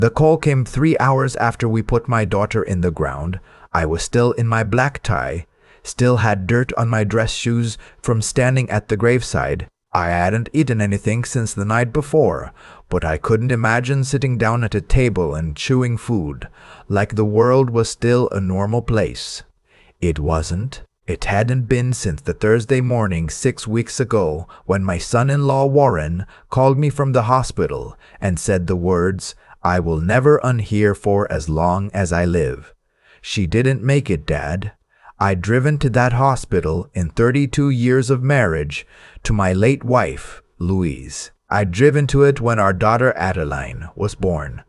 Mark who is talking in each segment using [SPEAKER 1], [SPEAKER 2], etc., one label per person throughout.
[SPEAKER 1] The call came 3 hours after we put my daughter in the ground. I was still in my black tie, still had dirt on my dress shoes from standing at the graveside. I hadn't eaten anything since the night before, but I couldn't imagine sitting down at a table and chewing food, like the world was still a normal place. It wasn't. It hadn't been since the Thursday morning 6 weeks ago when my son-in-law Warren called me from the hospital and said the words, "I will never unhear for as long as I live." She didn't make it, Dad. I'd driven to that hospital in 32 years of marriage to my late wife, Louise. I'd driven to it when our daughter Adeline was born.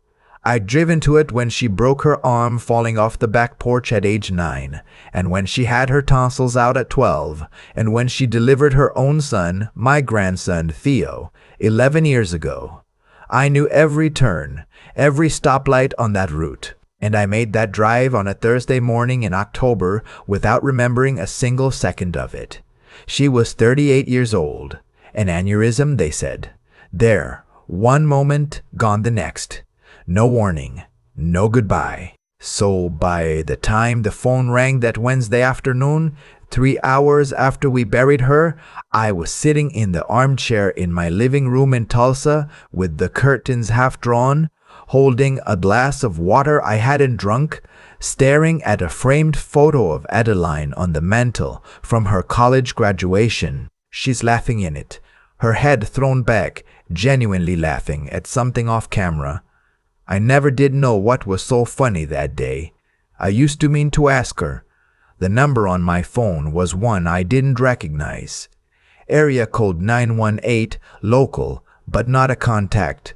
[SPEAKER 1] I'd driven to it when she broke her arm falling off the back porch at age 9, and when she had her tonsils out at 12, and when she delivered her own son, my grandson Theo, 11 years ago. I knew every turn, every stoplight on that route, and I made that drive on a Thursday morning in October without remembering a single second of it. She was 38 years old. An aneurysm, they said. There, one moment, gone the next. No warning, no goodbye. So by the time the phone rang that Wednesday afternoon, 3 hours after we buried her, I was sitting in the armchair in my living room in Tulsa with the curtains half drawn, holding a glass of water I hadn't drunk, staring at a framed photo of Adeline on the mantel from her college graduation. She's laughing in it, her head thrown back, genuinely laughing at something off camera. I never did know what was so funny that day. I used to mean to ask her. The number on my phone was one I didn't recognize. Area code 918, local, but not a contact.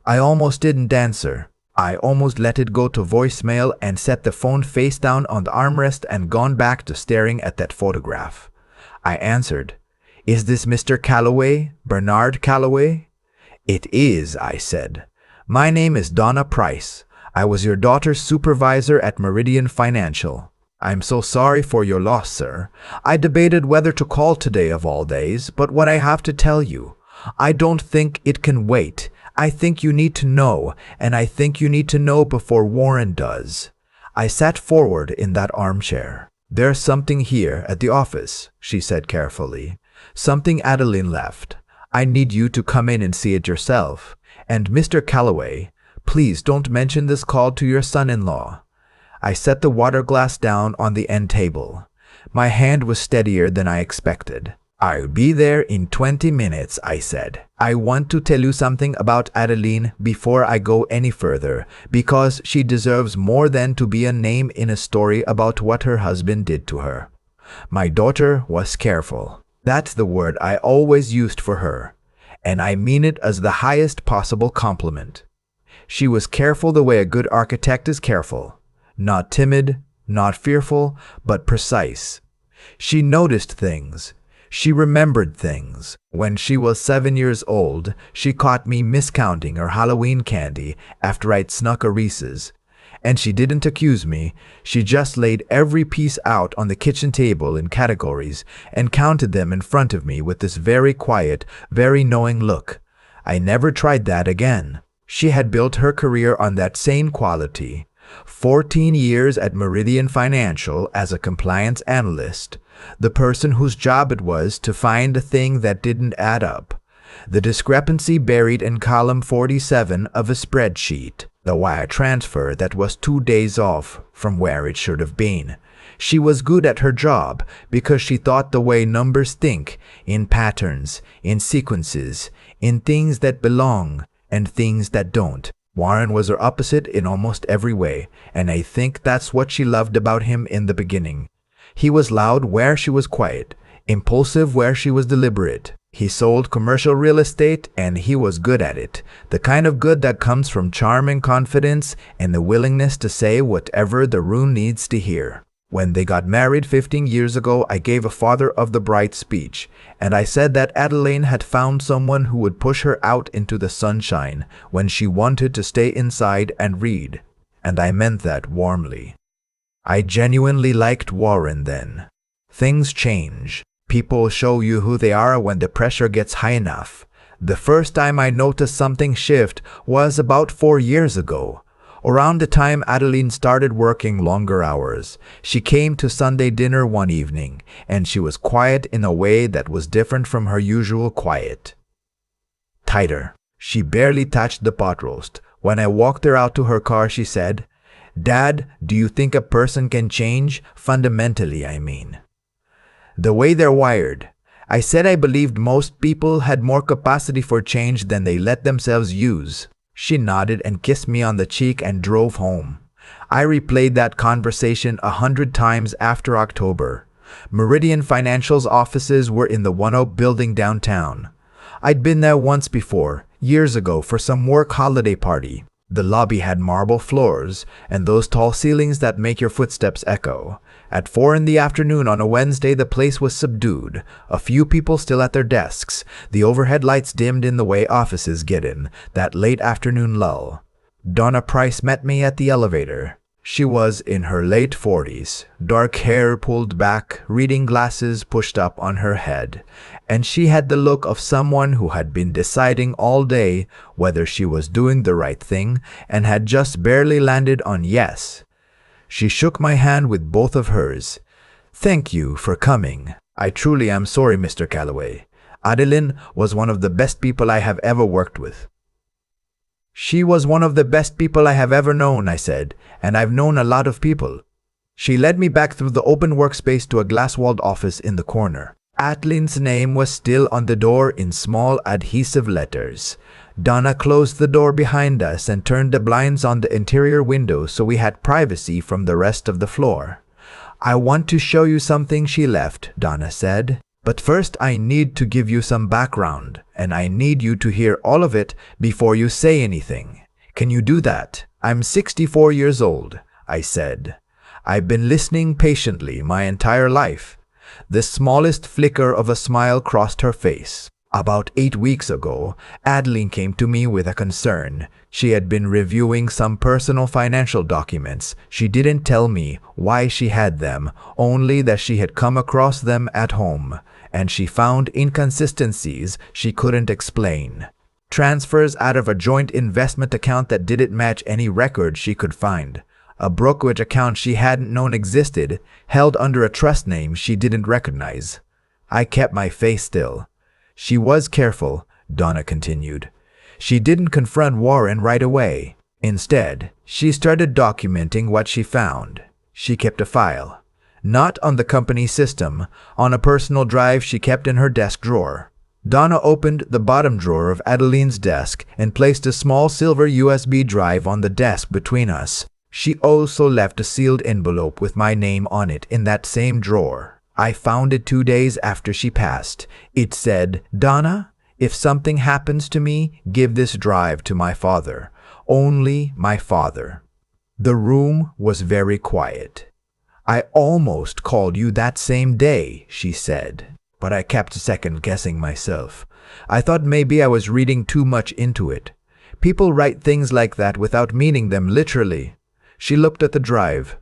[SPEAKER 1] I almost didn't answer. I almost let it go to voicemail and set the phone face down on the armrest and gone back to staring at that photograph. I answered. "Is this Mr. Calloway, Bernard Calloway?" "It is," I said. "My name is Donna Price. I was your daughter's supervisor at Meridian Financial. I'm so sorry for your loss, sir. I debated whether to call today of all days, but what I have to tell you, I don't think it can wait. I think you need to know, and I think you need to know before Warren does." I sat forward in that armchair. "There's something here at the office," she said carefully. "Something Adeline left. I need you to come in and see it yourself. And Mr. Calloway, please don't mention this call to your son-in-law." I set the water glass down on the end table. My hand was steadier than I expected. "I'll be there in 20 minutes, I said. "I want to tell you something about Adeline before I go any further, because she deserves more than to be a name in a story about what her husband did to her. My daughter was careful. That's the word I always used for her, and I mean it as the highest possible compliment. She was careful the way a good architect is careful. Not timid, not fearful, but precise. She noticed things. She remembered things. When she was 7 years old, she caught me miscounting her Halloween candy after I'd snuck a Reese's. And she didn't accuse me. She just laid every piece out on the kitchen table in categories and counted them in front of me with this very quiet, very knowing look. I never tried that again. She had built her career on that same quality. 14 years at Meridian Financial as a compliance analyst, the person whose job it was to find the thing that didn't add up, the discrepancy buried in column 47 of a spreadsheet, the wire transfer that was 2 days off from where it should have been. She was good at her job because she thought the way numbers think, in patterns, in sequences, in things that belong and things that don't. Warren was her opposite in almost every way, and I think that's what she loved about him in the beginning. He was loud where she was quiet, impulsive where she was deliberate. He sold commercial real estate, and he was good at it, the kind of good that comes from charm and confidence and the willingness to say whatever the room needs to hear. When they got married 15 years ago, I gave a Father of the Bride speech, and I said that Adeline had found someone who would push her out into the sunshine when she wanted to stay inside and read, and I meant that warmly. I genuinely liked Warren then. Things change. People show you who they are when the pressure gets high enough. The first time I noticed something shift was about 4 years ago. Around the time Adeline started working longer hours, she came to Sunday dinner one evening, and she was quiet in a way that was different from her usual quiet. Tighter. She barely touched the pot roast. When I walked her out to her car, she said, "Dad, do you think a person can change? Fundamentally, I mean. The way they're wired." I said I believed most people had more capacity for change than they let themselves use. She nodded and kissed me on the cheek and drove home. I replayed that conversation 100 times after October. Meridian Financial's offices were in the 1-up building downtown. I'd been there once before, years ago, for some work holiday party. The lobby had marble floors and those tall ceilings that make your footsteps echo. At 4 in the afternoon on a Wednesday, the place was subdued. A few people still at their desks. The overhead lights dimmed in the way offices get in that late afternoon lull. Donna Price met me at the elevator. She was in her late 40s, dark hair pulled back, reading glasses pushed up on her head, and she had the look of someone who had been deciding all day whether she was doing the right thing and had just barely landed on yes. She shook my hand with both of hers. "Thank you for coming. I truly am sorry, Mr. Calloway. Adeline was one of the best people I have ever worked with." "She was one of the best people I have ever known," I said, "and I've known a lot of people." She led me back through the open workspace to a glass-walled office in the corner. Adeline's name was still on the door in small adhesive letters. Donna closed the door behind us and turned the blinds on the interior windows so we had privacy from the rest of the floor. "I want to show you something she left," Donna said. "But first I need to give you some background, and I need you to hear all of it before you say anything. Can you do that?" "I'm 64 years old," I said. "I've been listening patiently my entire life." The smallest flicker of a smile crossed her face. About 8 weeks ago, Adeline came to me with a concern. She had been reviewing some personal financial documents. She didn't tell me why she had them, only that she had come across them at home, and she found inconsistencies she couldn't explain. Transfers out of a joint investment account that didn't match any record she could find. A brokerage account she hadn't known existed, held under a trust name she didn't recognize. I kept my face still. "She was careful," Donna continued. "She didn't confront Warren right away. Instead, she started documenting what she found. She kept a file. Not on the company system, on a personal drive she kept in her desk drawer." Donna opened the bottom drawer of Adeline's desk and placed a small silver USB drive on the desk between us. She also left a sealed envelope with my name on it in that same drawer. I found it 2 days after she passed. It said, "Donna, if something happens to me, give this drive to my father. Only my father." The room was very quiet. "I almost called you that same day," she said, but I kept second-guessing myself. I thought maybe I was reading too much into it. People write things like that without meaning them literally. She looked at the drive.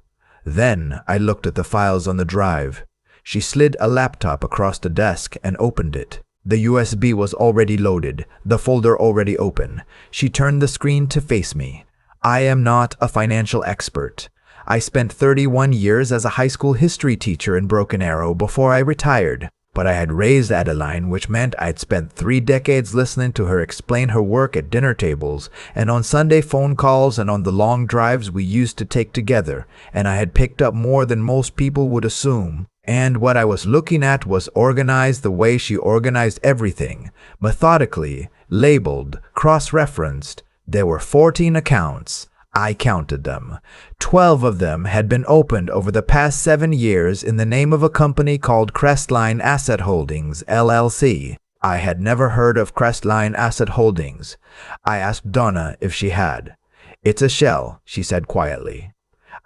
[SPEAKER 1] Then I looked at the files on the drive. She slid a laptop across the desk and opened it. The USB was already loaded, the folder already open. She turned the screen to face me. "I am not a financial expert. I spent 31 years as a high school history teacher in Broken Arrow before I retired. But I had raised Adeline, which meant I'd spent 3 decades listening to her explain her work at dinner tables and on Sunday phone calls and on the long drives we used to take together, and I had picked up more than most people would assume. And what I was looking at was organized the way she organized everything, methodically, labeled, cross-referenced. There were 14 accounts. I counted them. 12 of them had been opened over the past 7 years in the name of a company called Crestline Asset Holdings, LLC. I had never heard of Crestline Asset Holdings. I asked Donna if she had. "It's a shell," she said quietly.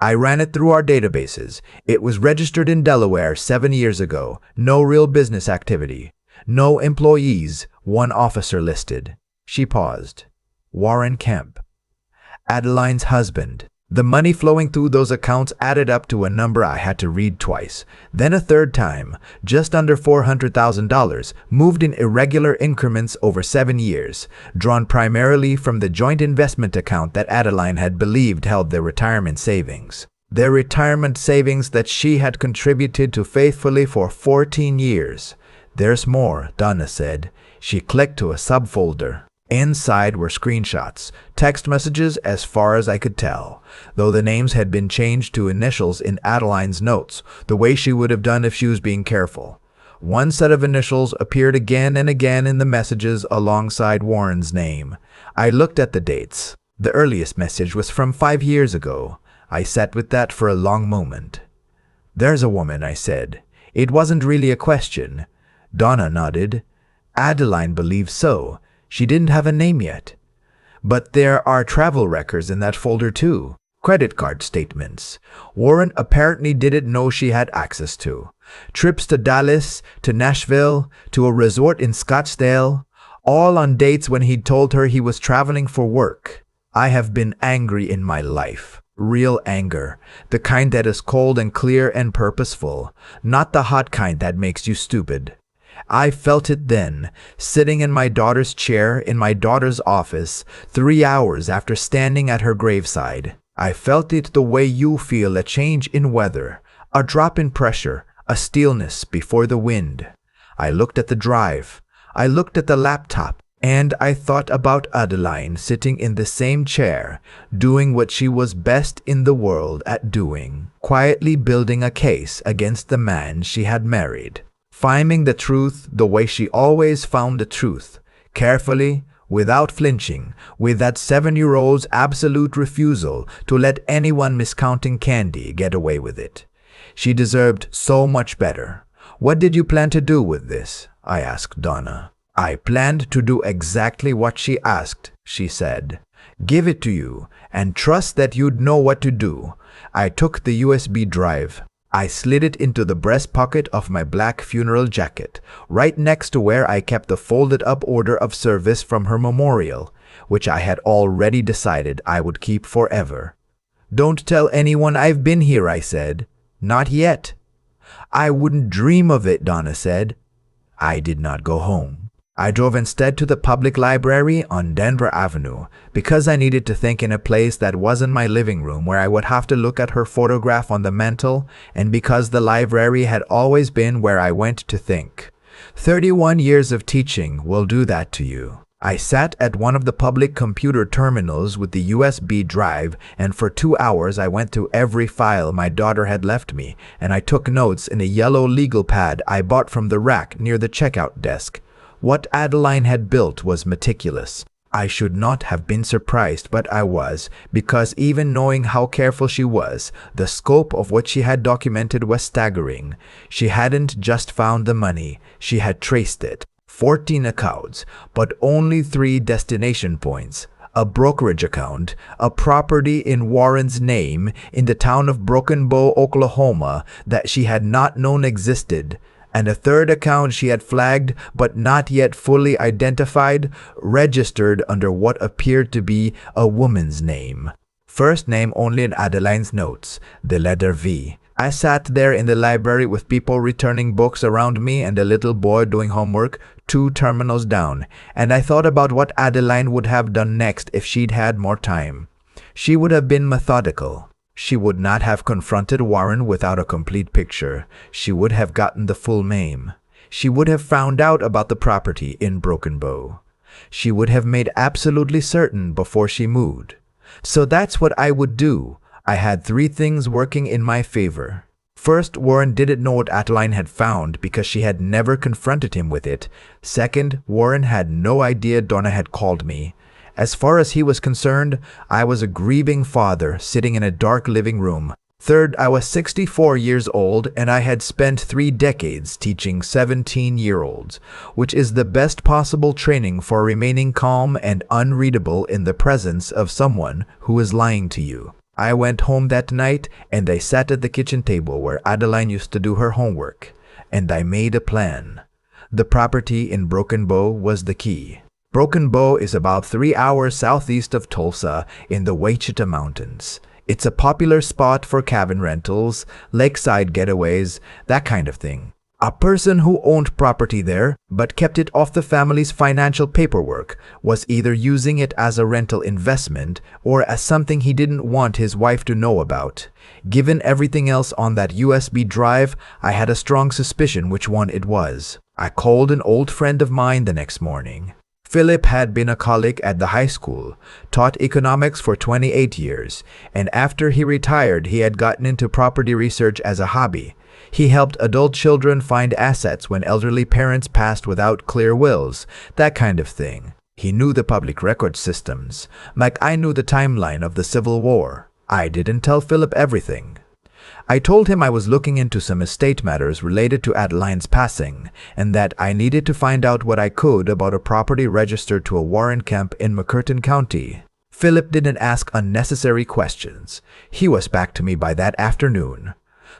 [SPEAKER 1] "I ran it through our databases. It was registered in Delaware 7 years ago. No real business activity. No employees. 1 officer listed." She paused. "Warren Kemp. Adeline's husband." The money flowing through those accounts added up to a number I had to read twice, then a third time, just under $400,000, moved in irregular increments over 7 years, drawn primarily from the joint investment account that Adeline had believed held their retirement savings. Their retirement savings that she had contributed to faithfully for 14 years. "There's more," Donna said. She clicked to a subfolder. Inside were screenshots, text messages as far as I could tell, though the names had been changed to initials in Adeline's notes, the way she would have done if she was being careful. One set of initials appeared again and again in the messages alongside Warren's name. I looked at the dates. The earliest message was from 5 years ago. I sat with that for a long moment. "There's a woman," I said. It wasn't really a question. Donna nodded. Adeline believed so. She didn't have a name yet. "But there are travel records in that folder too. Credit card statements. Warren apparently didn't know she had access to. Trips to Dallas, to Nashville, to a resort in Scottsdale, all on dates when he'd told her he was traveling for work. I have been angry in my life. Real anger. The kind that is cold and clear and purposeful. Not the hot kind that makes you stupid. I felt it then, sitting in my daughter's chair in my daughter's office, 3 hours after standing at her graveside. I felt it the way you feel a change in weather, a drop in pressure, a stillness before the wind. I looked at the drive. I looked at the laptop, and I thought about Adeline sitting in the same chair, doing what she was best in the world at doing, quietly building a case against the man she had married. Finding the truth the way she always found the truth, carefully, without flinching, with that 7-year-old's absolute refusal to let anyone miscounting candy get away with it. She deserved so much better. "What did you plan to do with this?" I asked Donna. "I planned to do exactly what she asked," she said. "Give it to you, and trust that you'd know what to do." I took the USB drive. I slid it into the breast pocket of my black funeral jacket, right next to where I kept the folded-up order of service from her memorial, which I had already decided I would keep forever. "Don't tell anyone I've been here," I said. "Not yet." "I wouldn't dream of it," Donna said. I did not go home. I drove instead to the public library on Denver Avenue because I needed to think in a place that wasn't my living room where I would have to look at her photograph on the mantel, and because the library had always been where I went to think. 31 years of teaching will do that to you. I sat at one of the public computer terminals with the USB drive, and for 2 hours I went through every file my daughter had left me, and I took notes in a yellow legal pad I bought from the rack near the checkout desk. What Adeline had built was meticulous. I should not have been surprised, but I was, because even knowing how careful she was, the scope of what she had documented was staggering. She hadn't just found the money, she had traced it. 14 accounts, but only 3 destination points. A brokerage account, a property in Warren's name in the town of Broken Bow, Oklahoma, that she had not known existed, and a third account she had flagged but not yet fully identified, registered under what appeared to be a woman's name. First name only in Adeline's notes, the letter V. I sat there in the library with people returning books around me and a little boy doing homework 2 terminals down, and I thought about what Adeline would have done next if she'd had more time. She would have been methodical. She would not have confronted Warren without a complete picture. She would have gotten the full name. She would have found out about the property in Broken Bow. She would have made absolutely certain before she moved. So that's what I would do. I had 3 things working in my favor. First, Warren didn't know what Adeline had found because she had never confronted him with it. Second, Warren had no idea Donna had called me. As far as he was concerned, I was a grieving father sitting in a dark living room. Third, I was 64 years old and I had spent 3 decades teaching 17-year-olds, which is the best possible training for remaining calm and unreadable in the presence of someone who is lying to you. I went home that night and I sat at the kitchen table where Adeline used to do her homework, and I made a plan. The property in Broken Bow was the key. Broken Bow is about 3 hours southeast of Tulsa in the Wichita Mountains. It's a popular spot for cabin rentals, lakeside getaways, that kind of thing. A person who owned property there but kept it off the family's financial paperwork was either using it as a rental investment or as something he didn't want his wife to know about. Given everything else on that USB drive, I had a strong suspicion which one it was. I called an old friend of mine the next morning. Philip had been a colleague at the high school, taught economics for 28 years, and after he retired he had gotten into property research as a hobby. He helped adult children find assets when elderly parents passed without clear wills, that kind of thing. He knew the public record systems, like I knew the timeline of the Civil War. I didn't tell Philip everything. I told him I was looking into some estate matters related to Adeline's passing, and that I needed to find out what I could about a property registered to a Warren camp in McCurtain County. Philip didn't ask unnecessary questions. He was back to me by that afternoon.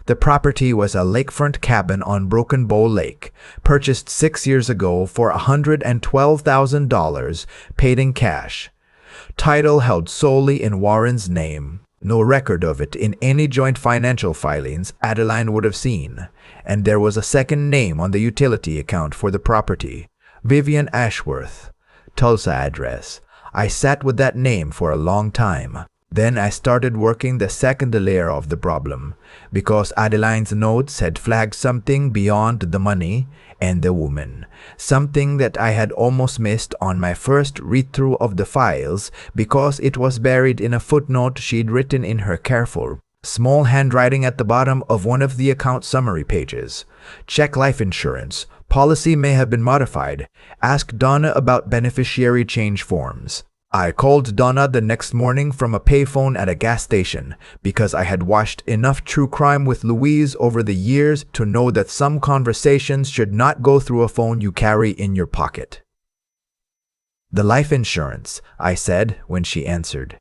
[SPEAKER 1] The property was a lakefront cabin on Broken Bow Lake, purchased 6 years ago for $112,000, paid in cash. Title held solely in Warren's name. No record of it in any joint financial filings Adeline would have seen, and there was a second name on the utility account for the property, Vivian Ashworth, Tulsa address. I sat with that name for a long time. Then I started working the second layer of the problem, because Adeline's notes had flagged something beyond the money and the woman, something that I had almost missed on my first read-through of the files because it was buried in a footnote she'd written in her careful, small handwriting at the bottom of one of the account summary pages. Check life insurance. Policy may have been modified. Ask Donna about beneficiary change forms. I called Donna the next morning from a payphone at a gas station because I had watched enough true crime with Louise over the years to know that some conversations should not go through a phone you carry in your pocket. "The life insurance," I said when she answered.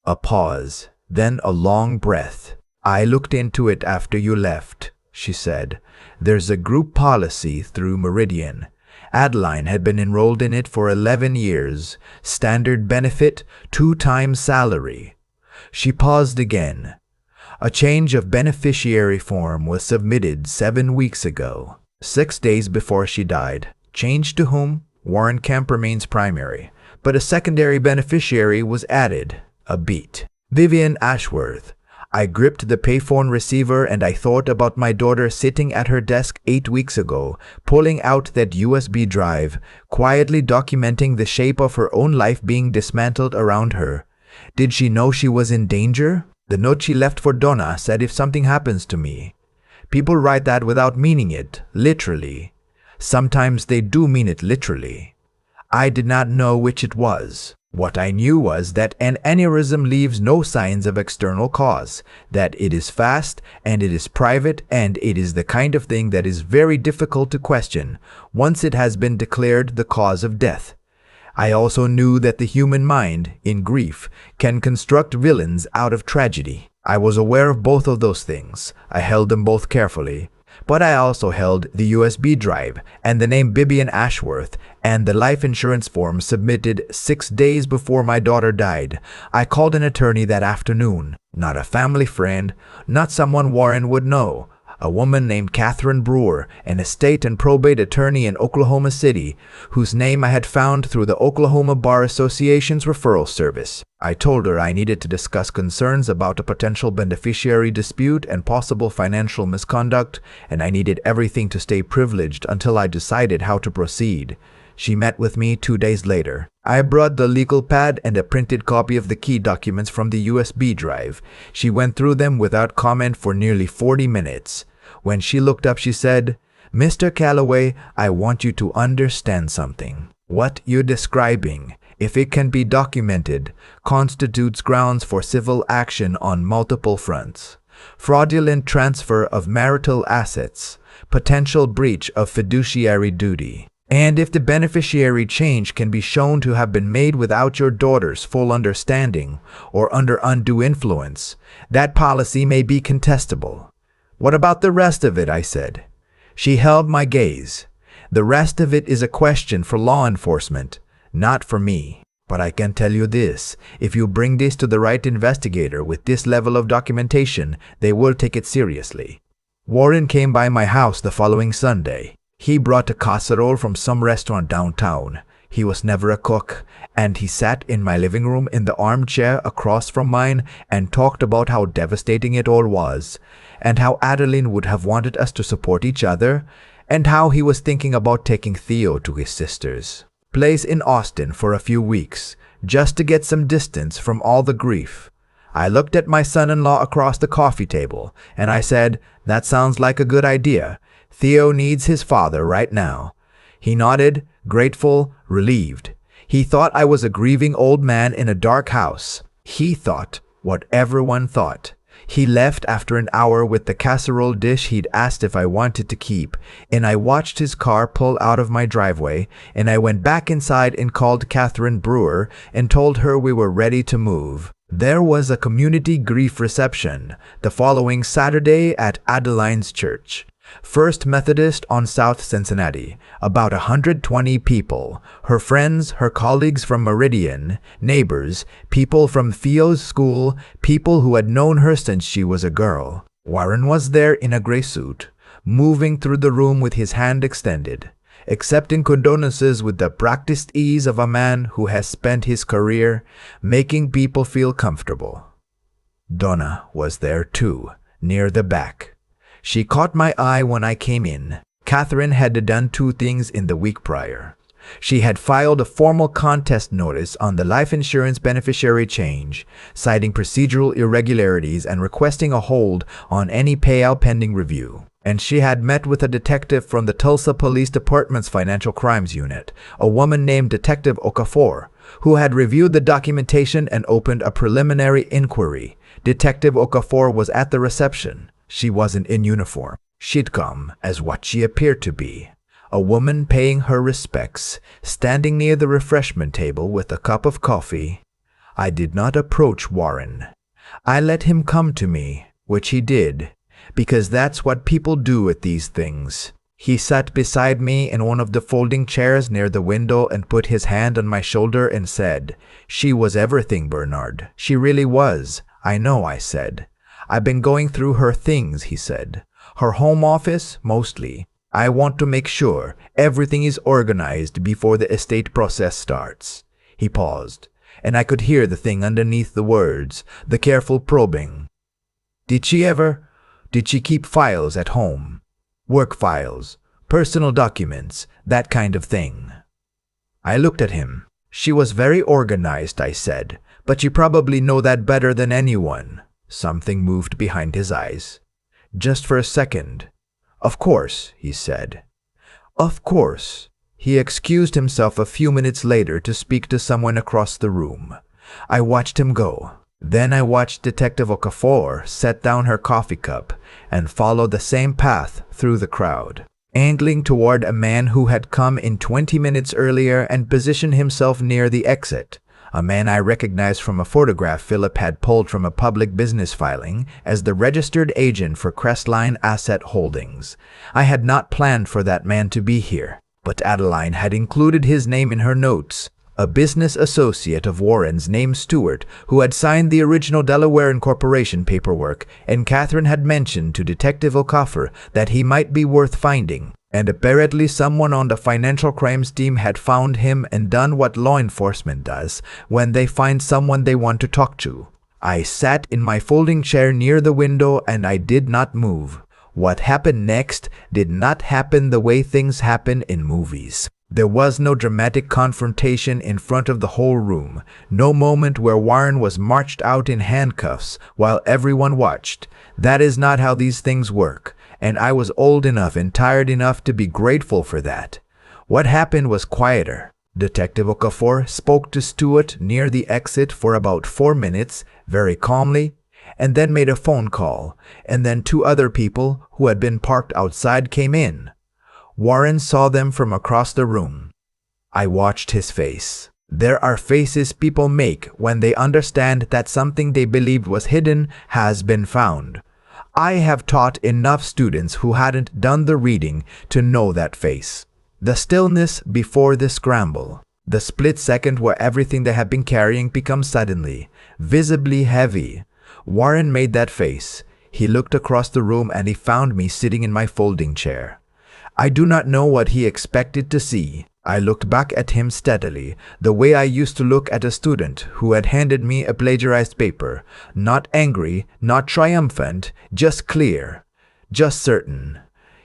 [SPEAKER 1] A pause, then a long breath. "I looked into it after you left," she said. "There's a group policy through Meridian. Adeline had been enrolled in it for 11 years. Standard benefit, 2 times salary." She paused again. "A change of beneficiary form was submitted 7 weeks ago, 6 days before she died. Change to whom? Warren Camp remains primary, but a secondary beneficiary was added. A beat. Vivian Ashworth." I gripped the payphone receiver and I thought about my daughter sitting at her desk 8 weeks ago, pulling out that USB drive, quietly documenting the shape of her own life being dismantled around her. Did she know she was in danger? The note she left for Donna said, "If something happens to me." People write that without meaning it, literally. Sometimes they do mean it literally. I did not know which it was. What I knew was that an aneurysm leaves no signs of external cause, that it is fast and it is private, and it is the kind of thing that is very difficult to question once it has been declared the cause of death. I also knew that the human mind, in grief, can construct villains out of tragedy. I was aware of both of those things. I held them both carefully. But I also held the USB drive and the name Vivian Ashworth and the life insurance form submitted 6 days before my daughter died. I called an attorney that afternoon, not a family friend, not someone Warren would know, a woman named Catherine Brewer, an estate and probate attorney in Oklahoma City, whose name I had found through the Oklahoma Bar Association's referral service. I told her I needed to discuss concerns about a potential beneficiary dispute and possible financial misconduct, and I needed everything to stay privileged until I decided how to proceed. She met with me 2 days later. I brought the legal pad and a printed copy of the key documents from the USB drive. She went through them without comment for nearly 40 minutes. When she looked up, she said, "Mr. Calloway, I want you to understand something. What you're describing, if it can be documented, constitutes grounds for civil action on multiple fronts. Fraudulent transfer of marital assets, potential breach of fiduciary duty. And if the beneficiary change can be shown to have been made without your daughter's full understanding or under undue influence, that policy may be contestable." "What about the rest of it?" I said. She held my gaze. "The rest of it is a question for law enforcement, not for me." But I can tell you this, if you bring this to the right investigator with this level of documentation, they will take it seriously. Warren came by my house the following Sunday. He brought a casserole from some restaurant downtown. He was never a cook, and he sat in my living room in the armchair across from mine and talked about how devastating it all was, and how Adeline would have wanted us to support each other, and how he was thinking about taking Theo to his sister's place in Austin for a few weeks, just to get some distance from all the grief. I looked at my son-in-law across the coffee table, and I said, "That sounds like a good idea. Theo needs his father right now." He nodded, grateful, relieved. He thought I was a grieving old man in a dark house. He thought what everyone thought. He left after an hour with the casserole dish he'd asked if I wanted to keep, and I watched his car pull out of my driveway, and I went back inside and called Catherine Brewer and told her we were ready to move. There was a community grief reception the following Saturday at Adeline's church, First Methodist on South Cincinnati, about 120 people, her friends, her colleagues from Meridian, neighbors, people from Theo's school, people who had known her since she was a girl. Warren was there in a gray suit, moving through the room with his hand extended, accepting condolences with the practiced ease of a man who has spent his career making people feel comfortable. Donna was there too, near the back. She caught my eye when I came in. Catherine had done two things in the week prior. She had filed a formal contest notice on the life insurance beneficiary change, citing procedural irregularities and requesting a hold on any payout pending review. And she had met with a detective from the Tulsa Police Department's Financial Crimes Unit, a woman named Detective Okafor, who had reviewed the documentation and opened a preliminary inquiry. Detective Okafor was at the reception. She wasn't in uniform. She'd come as what she appeared to be, a woman paying her respects, standing near the refreshment table with a cup of coffee. I did not approach Warren. I let him come to me, which he did, because that's what people do at these things. He sat beside me in one of the folding chairs near the window and put his hand on my shoulder and said, "She was everything, Bernard. She really was." "I know," I said. "I've been going through her things," he said. "Her home office, mostly. I want to make sure everything is organized before the estate process starts." He paused, and I could hear the thing underneath the words, the careful probing. Did she keep files at home? Work files, personal documents, that kind of thing?" I looked at him. "She was very organized," I said, "but you probably know that better than anyone." Something moved behind his eyes. Just for a second. "Of course," he said. "Of course." He excused himself a few minutes later to speak to someone across the room. I watched him go. Then I watched Detective Okafor set down her coffee cup and follow the same path through the crowd, angling toward a man who had come in 20 minutes earlier and positioned himself near the exit. A man I recognized from a photograph Philip had pulled from a public business filing as the registered agent for Crestline Asset Holdings. I had not planned for that man to be here, but Adeline had included his name in her notes. A business associate of Warren's named Stewart, who had signed the original Delaware Incorporation paperwork, and Catherine had mentioned to Detective Okafor that he might be worth finding. And apparently someone on the financial crimes team had found him and done what law enforcement does when they find someone they want to talk to. I sat in my folding chair near the window and I did not move. What happened next did not happen the way things happen in movies. There was no dramatic confrontation in front of the whole room, no moment where Warren was marched out in handcuffs while everyone watched. That is not how these things work, and I was old enough and tired enough to be grateful for that. What happened was quieter. Detective Okafor spoke to Stewart near the exit for about 4 minutes, very calmly, and then made a phone call, and then 2 other people who had been parked outside came in. Warren saw them from across the room. I watched his face. There are faces people make when they understand that something they believed was hidden has been found. I have taught enough students who hadn't done the reading to know that face. The stillness before the scramble. The split second where everything they had been carrying becomes suddenly, visibly heavy. Warren made that face. He looked across the room and he found me sitting in my folding chair. I do not know what he expected to see. I looked back at him steadily, the way I used to look at a student who had handed me a plagiarized paper. Not angry, not triumphant, just clear, just certain.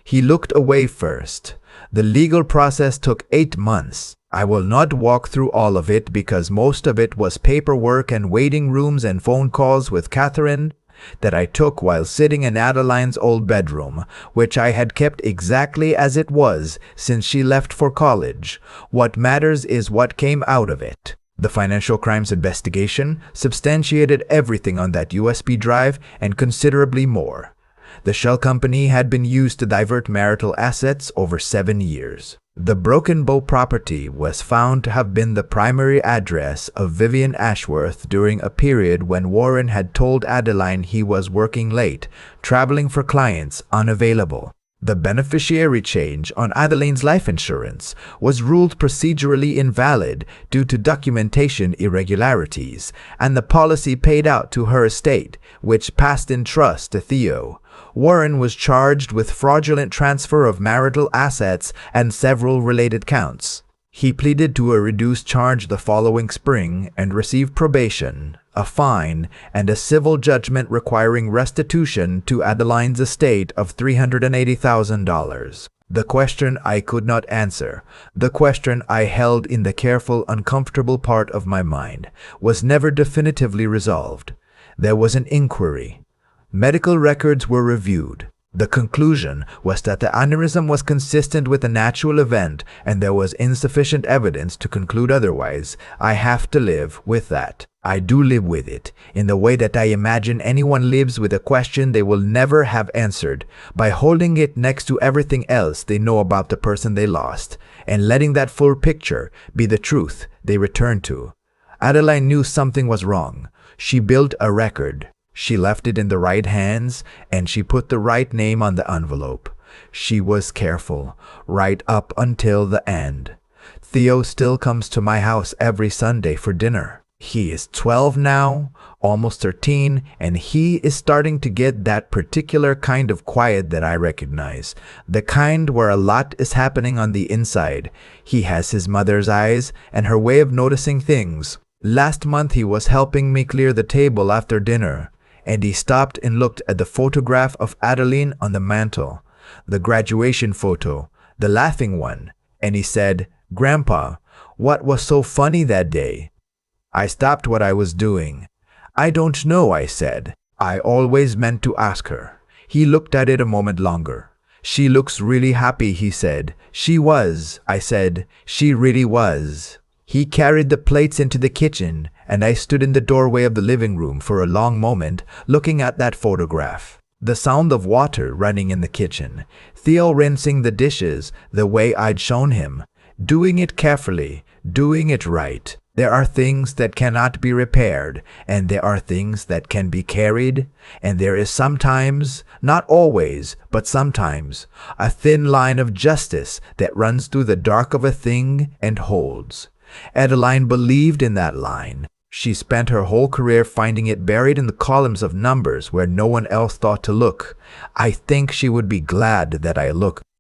[SPEAKER 1] He looked away first. The legal process took 8 months. I will not walk through all of it because most of it was paperwork and waiting rooms and phone calls with Catherine that I took while sitting in Adeline's old bedroom, which I had kept exactly as it was since she left for college. What matters is what came out of it. The financial crimes investigation substantiated everything on that USB drive and considerably more. The shell company had been used to divert marital assets over 7 years. The Broken Bow property was found to have been the primary address of Vivian Ashworth during a period when Warren had told Adeline he was working late, traveling for clients, unavailable. The beneficiary change on Adeline's life insurance was ruled procedurally invalid due to documentation irregularities, and the policy paid out to her estate, which passed in trust to Theo. Warren was charged with fraudulent transfer of marital assets and several related counts. He pleaded to a reduced charge the following spring and received probation, a fine, and a civil judgment requiring restitution to Adeline's estate of $380,000. The question I could not answer, the question I held in the careful, uncomfortable part of my mind, was never definitively resolved. There was an inquiry. Medical records were reviewed. The conclusion was that the aneurysm was consistent with a natural event and there was insufficient evidence to conclude otherwise. I have to live with that. I do live with it, in the way that I imagine anyone lives with a question they will never have answered, by holding it next to everything else they know about the person they lost, and letting that full picture be the truth they return to. Adeline knew something was wrong. She built a record. She left it in the right hands, and she put the right name on the envelope. She was careful, right up until the end. Theo still comes to my house every Sunday for dinner. He is 12 now, almost 13, and he is starting to get that particular kind of quiet that I recognize. The kind where a lot is happening on the inside. He has his mother's eyes and her way of noticing things. Last month he was helping me clear the table after dinner, and he stopped and looked at the photograph of Adeline on the mantel, the graduation photo, the laughing one, and he said, "Grandpa, what was so funny that day?" I stopped what I was doing. "I don't know," I said. I always meant to ask her. He looked at it a moment longer. "She looks really happy," he said. "She was," I said. "She really was." He carried the plates into the kitchen, and I stood in the doorway of the living room for a long moment, looking at that photograph. The sound of water running in the kitchen, Theo rinsing the dishes the way I'd shown him, doing it carefully, doing it right. There are things that cannot be repaired, and there are things that can be carried, and there is sometimes, not always, but sometimes, a thin line of justice that runs through the dark of a thing and holds. Adeline believed in that line. She spent her whole career finding it buried in the columns of numbers where no one else thought to look. I think she would be glad that I looked.